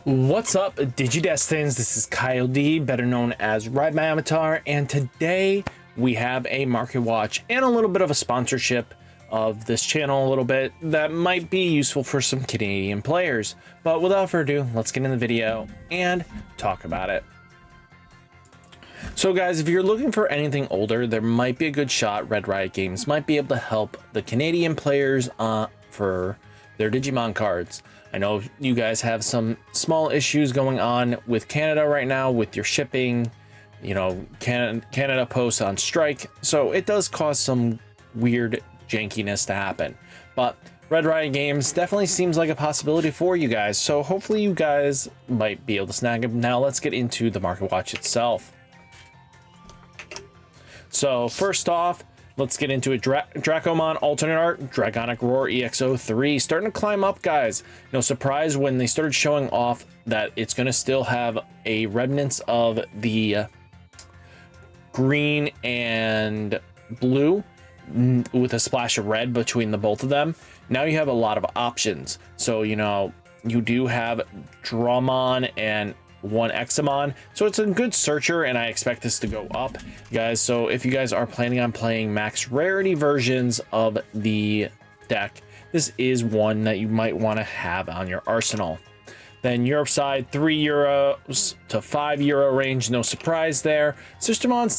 What's up, Digidestins? This is Kyle D, better known as RideMyAvatar, and today we have a market watch and a little bit of a sponsorship of this channel a little bit that might be useful for some Canadian players. But without further ado, let's get in the video and talk about it. So guys, if you're looking for anything older, there might be a good shot Red Riot Games might be able to help the Canadian players for their Digimon cards. I know you guys have some small issues going on with Canada right now with your shipping, you know, Canada Post on strike. So it does cause some weird jankiness to happen. But Red Riot Games definitely seems like a possibility for you guys. So hopefully you guys might be able to snag them. Now let's get into the market watch itself. So first off, let's get into it. Dracomon alternate art, Dragonic Roar EXO3, starting to climb up, guys. No surprise when they started showing off that it's going to still have a remnants of the green and blue with a splash of red between the both of them. Now you have a lot of options. So, you know, you do have Dramon and one Examon, so it's a good searcher, and I expect this to go up, guys. So if you guys are planning on playing max rarity versions of the deck, this is one that you might want to have on your arsenal. Then Europe side, €3 to €5 range, no surprise there. Systemon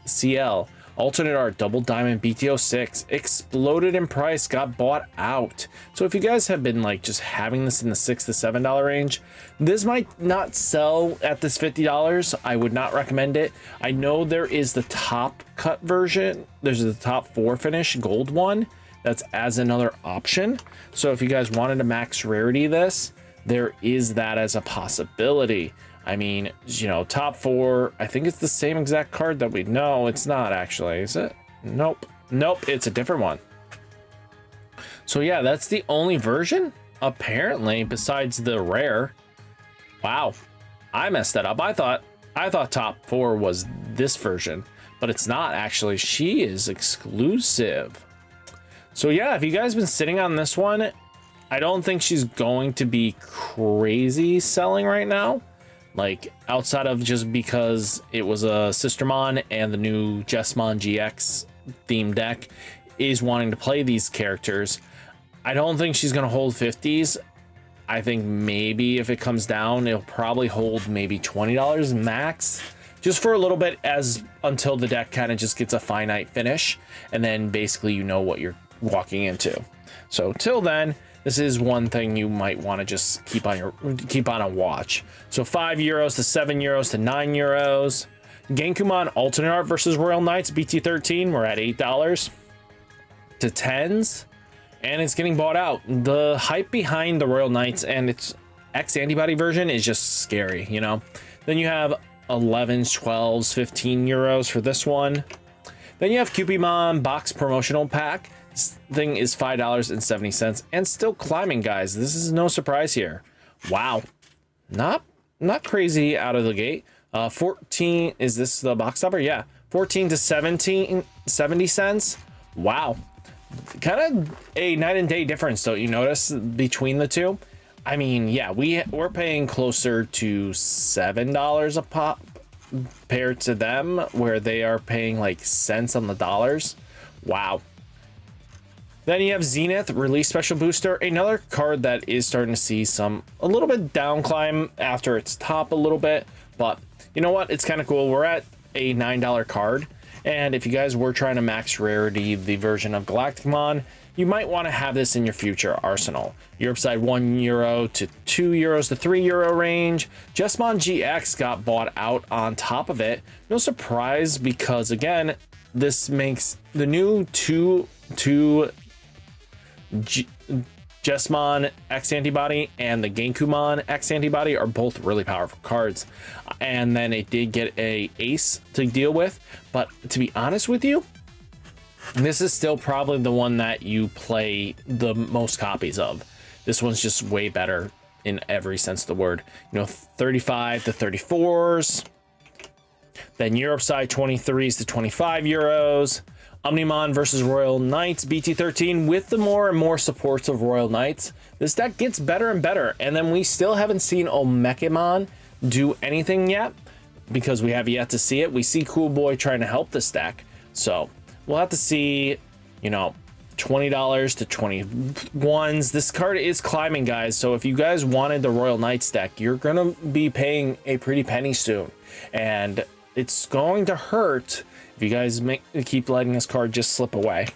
CL alternate art double diamond BTO6 exploded in price, got bought out. So if you guys have been like just having this in the $6 to $7 range, this might not sell at this $50. I would not recommend it. I know there is the top cut version. There's the top 4 finish gold one that's as another option. So if you guys wanted to max rarity this, there is that as a possibility. I mean, you know, top 4, I think it's the same exact card that we know. It's not actually, is it? Nope. Nope, it's a different one. So yeah, that's the only version, apparently, besides the rare. Wow, I messed that up. I thought top 4 was this version, but it's not actually. She is exclusive. So yeah, if you guys been sitting on this one, I don't think she's going to be crazy selling right now. Like, outside of just because it was a Sistermon and the new Jesmon GX theme deck is wanting to play these characters, I don't think she's going to hold 50s. I think maybe if it comes down, it'll probably hold maybe $20 max, just for a little bit, as until the deck kind of just gets a finite finish, and then basically you know what you're walking into. So till then, this is one thing you might want to just keep on a watch. So €5 to €7 to €9. Genkumon alternate art versus Royal Knights BT13. We're at $8 to 10s, and it's getting bought out. The hype behind the Royal Knights and its X antibody version is just scary, you know. Then you have 11s, 12s, €15 for this one. Then you have Cupimon box promotional pack. This thing is $5.70 and still climbing, guys. This is no surprise here. Wow, not crazy out of the gate. 14, is this the box topper? Yeah, 14 to 70 cents. Wow, kind of a night and day difference, don't you notice, between the two? I mean, yeah, we're paying closer to $7 a pop compared to them, where they are paying like cents on the dollars. Wow. Then you have Zenith Release Special Booster, another card that is starting to see a little bit down climb after its top a little bit, but you know what? It's kind of cool. We're at a $9 card, and if you guys were trying to max rarity the version of Galacticmon, you might want to have this in your future arsenal. Europe side €1 to €2 to €3 range. Jesmon GX got bought out on top of it. No surprise, because again, this makes the new two Jesmon X antibody and the Genkumon X antibody are both really powerful cards, and then it did get a ace to deal with. But to be honest with you, this is still probably the one that you play the most copies of. This one's just way better in every sense of the word. You know, 35 to 34s. Then Europe side, €23 to €25. Omnimon versus Royal Knights BT13 with the more and more supports of Royal Knights. This deck gets better and better, and then we still haven't seen Omekimon do anything yet because we have yet to see it. We see Cool Boy trying to help this deck, so we'll have to see, you know, $20 to 21s. This card is climbing, guys, so if you guys wanted the Royal Knights deck, you're gonna be paying a pretty penny soon, and it's going to hurt if you guys keep letting this card just slip away.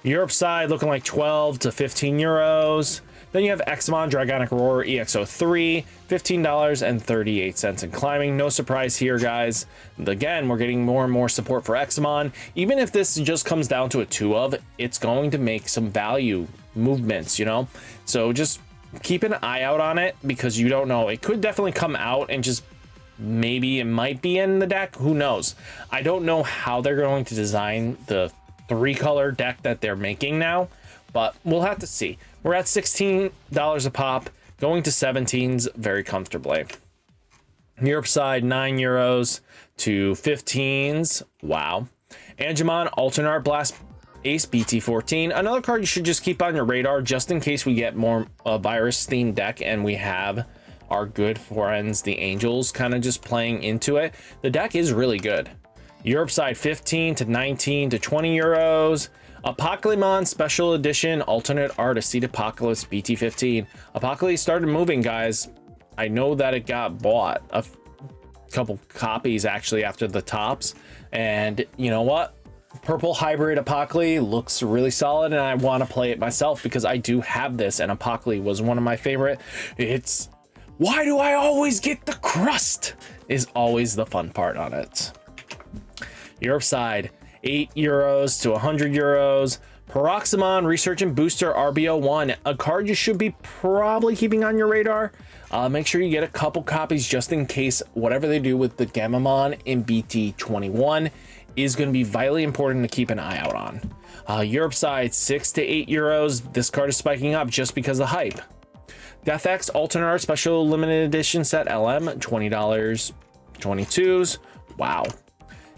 Europe side looking like 12 to 15 euros. Then you have Examon Dragonic Roar EXO3, $15.38 and climbing. No surprise here, guys. Again, we're getting more and more support for Examon. Even if this just comes down to a 2 of, it's going to make some value movements, you know? So just keep an eye out on it because you don't know. It could definitely come out and just maybe it might be in the deck. Who knows? I don't know how they're going to design the 3-color deck that they're making now, but we'll have to see. We're at $16 a pop, going to 17s very comfortably. Europe side, 9 euros to 15s. Wow. Angemon Alternate Art Blast Ace BT14. Another card you should just keep on your radar just in case we get more virus themed deck and we have our good friends, the Angels, kind of just playing into it. The deck is really good. Europe side, 15 to 19 to 20 euros. Apocalypse Special Edition Alternate Art Seed Apocalypse BT15. Apocalypse started moving, guys. I know that it got bought a couple copies actually after the tops, and you know what? Purple Hybrid Apocalypse looks really solid, and I want to play it myself because I do have this, and Apocalypse was one of my favorite. It's why do I always get the crust is always the fun part on it. Europe side, 8 euros to 100 euros. Peroxamon Resurgent Booster RBO1, a card you should be probably keeping on your radar. Make sure you get a couple copies just in case whatever they do with the Gamamon in BT21 is going to be vitally important to keep an eye out on. Europe side, 6 to 8 euros. This card is spiking up just because of the hype. Death X Alternate Art Special Limited Edition Set LM, $20, 22s. Wow.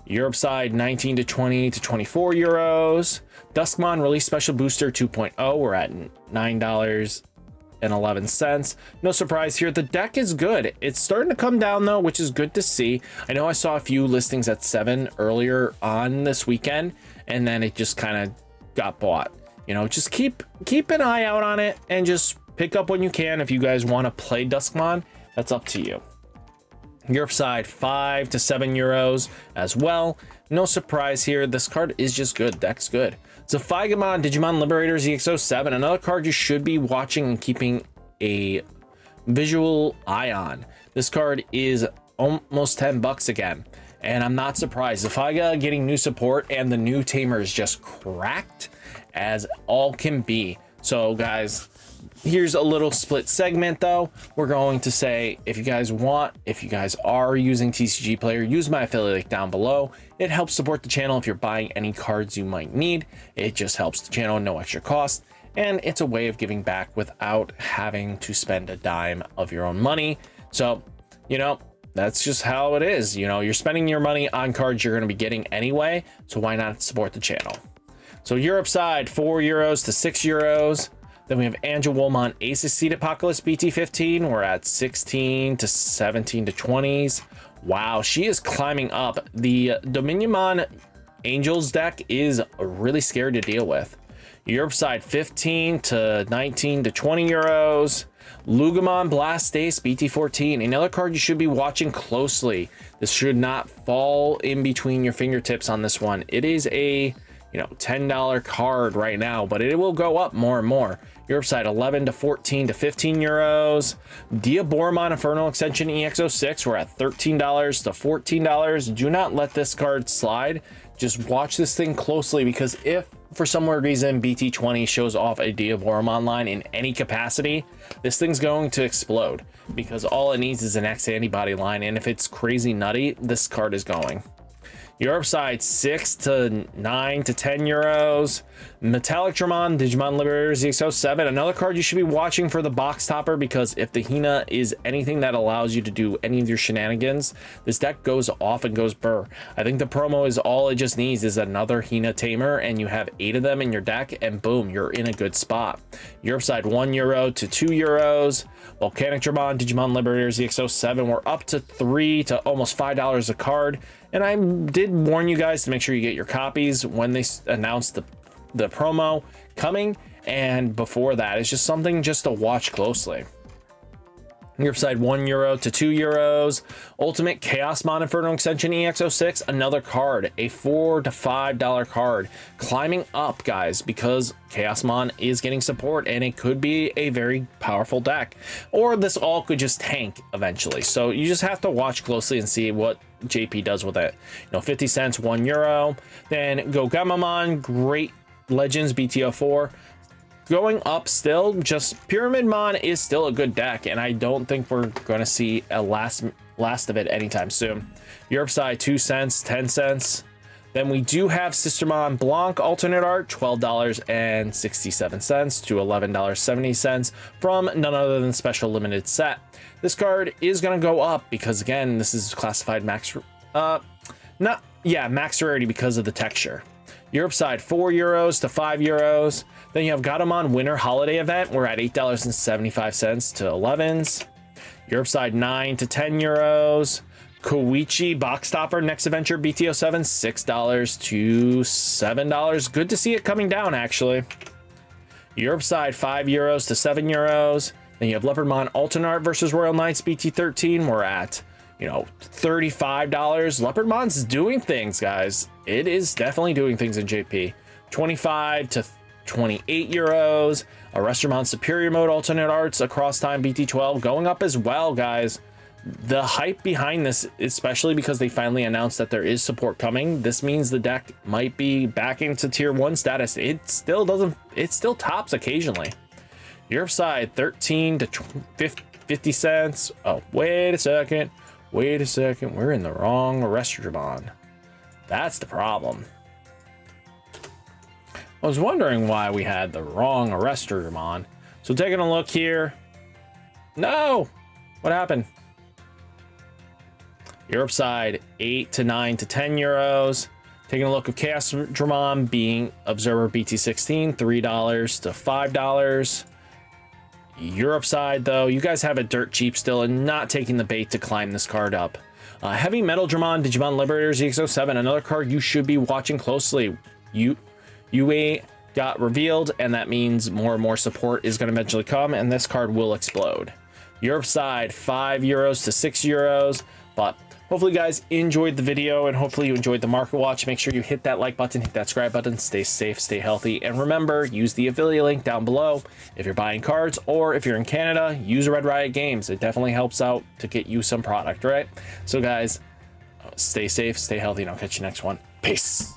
Europe side, 19 to 20 to 24 euros. Duskmon Release Special Booster 2.0, we're at $9.11. No surprise here, the deck is good. It's starting to come down though, which is good to see. I know I saw a few listings at 7 earlier on this weekend, and then it just kind of got bought. You know, just keep an eye out on it and just pick up when you can. If you guys want to play Duskmon, that's up to you. Europe side, 5 to 7 euros as well. No surprise here. This card is just good. Deck's good. Zephygamon Digimon Liberators EXO7. Another card you should be watching and keeping a visual eye on. This card is almost $10 again. And I'm not surprised. Zephyga getting new support and the new tamer is just cracked as all can be. So guys, here's a little split segment though. We're going to say, if you guys are using TCG Player, use my affiliate link down below. It helps support the channel if you're buying any cards you might need. It just helps the channel, no extra cost. And it's a way of giving back without having to spend a dime of your own money. So, you know, that's just how it is. You know, you're spending your money on cards you're going to be getting anyway. So why not support the channel? So Europe side, 4 euros to 6 euros. Then we have Angelwolmon Aces Seed Apocalypse BT15. We're at 16 to 17 to 20s. Wow, she is climbing up. The Dominionmon Angels deck is really scary to deal with. Europe side, 15 to 19 to 20 euros. Lugamon Blastace BT14, another card you should be watching closely. This should not fall in between your fingertips on this one. It is a, you know, $10 card right now, but it will go up more and more. Europe side, 11 to 14 to 15 euros. Diaboromon Infernal Extension EXO6, we're at $13 to $14. Do not let this card slide. Just watch this thing closely, because if for some weird reason BT20 shows off a Diaboromon line in any capacity, this thing's going to explode, because all it needs is an X antibody line, and if it's crazy nutty, this card is going. Europe side 6 to 9 to 10 euros. Metallic Dramon, Digimon Liberators EXO7, another card you should be watching for the box topper, because if the Hina is anything that allows you to do any of your shenanigans, this deck goes off and goes burr. I think the promo is all it just needs is another Hina Tamer, and you have 8 of them in your deck, and boom, you're in a good spot. Europe side 1 euro to 2 euros. Volcanic Dramon, Digimon Liberators EXO7, we're up to $3 to almost $5 a card. And I did warn you guys to make sure you get your copies when they announced the promo coming, and before that, it's just something just to watch closely. Europe side 1 euro to 2 euros. Ultimate Chaosmon Inferno Extension EXO6, another card, a $4 to $5 card, climbing up, guys, because Chaosmon is getting support, and it could be a very powerful deck, or this all could just tank eventually. So you just have to watch closely and see what JP does with it. 50 cents, 1 euro. Then Go Gamamon, Great Legends BTO4. Going up still, just Pyramid Mon is still a good deck, and I don't think we're going to see a last of it anytime soon. Europe side 2 cents, 10 cents. Then we do have Sistermon Blanc alternate art, $12.67 to $11.70 from none other than Special Limited Set. This card is going to go up because, again, this is classified max rarity because of the texture. Europe side 4 euros to 5 euros. Then you have Gatomon Winter Holiday Event. We're at $8.75 to 11s. Europe side 9 to 10 euros. Koichi Box Topper Next Adventure BTO7, $6 to $7. Good to see it coming down, actually. Europe side 5 euros to 7 euros. Then you have Leopardmon Alternate Art versus Royal Knights BT13. We're at, $35. Leopardmon's doing things, guys. It is definitely doing things in JP. 25 to 28 euros. Arrestermon Superior Mode Alternate Arts Across Time BT12 going up as well, guys. The hype behind this, especially because they finally announced that there is support coming, this means the deck might be back into tier 1 status. It still tops occasionally. Europe side 13 to 50 cents. Oh, wait a second. We're in the wrong Arrestermon. That's the problem. I was wondering why we had the wrong Arrestermon. So taking a look here. No! What happened? Europe side 8 to 9 to 10 euros. Taking a look at Chaos Dramon being Observer BT16, $3 to $5. Europe side, though, you guys have it dirt cheap still and not taking the bait to climb this card up. Heavy Metal Dramon, Digimon Liberators EXO7, another card you should be watching closely. UA got revealed, and that means more and more support is going to eventually come, and this card will explode. Europe side 5 euros to 6 euros, but hopefully you guys enjoyed the video, and hopefully you enjoyed the market watch. Make sure you hit that like button, hit that subscribe button, stay safe, stay healthy, and remember, use the affiliate link down below if you're buying cards, or if you're in Canada, use Red Riot Games. It definitely helps out to get you some product, right? So guys, stay safe, stay healthy, and I'll catch you next one. Peace.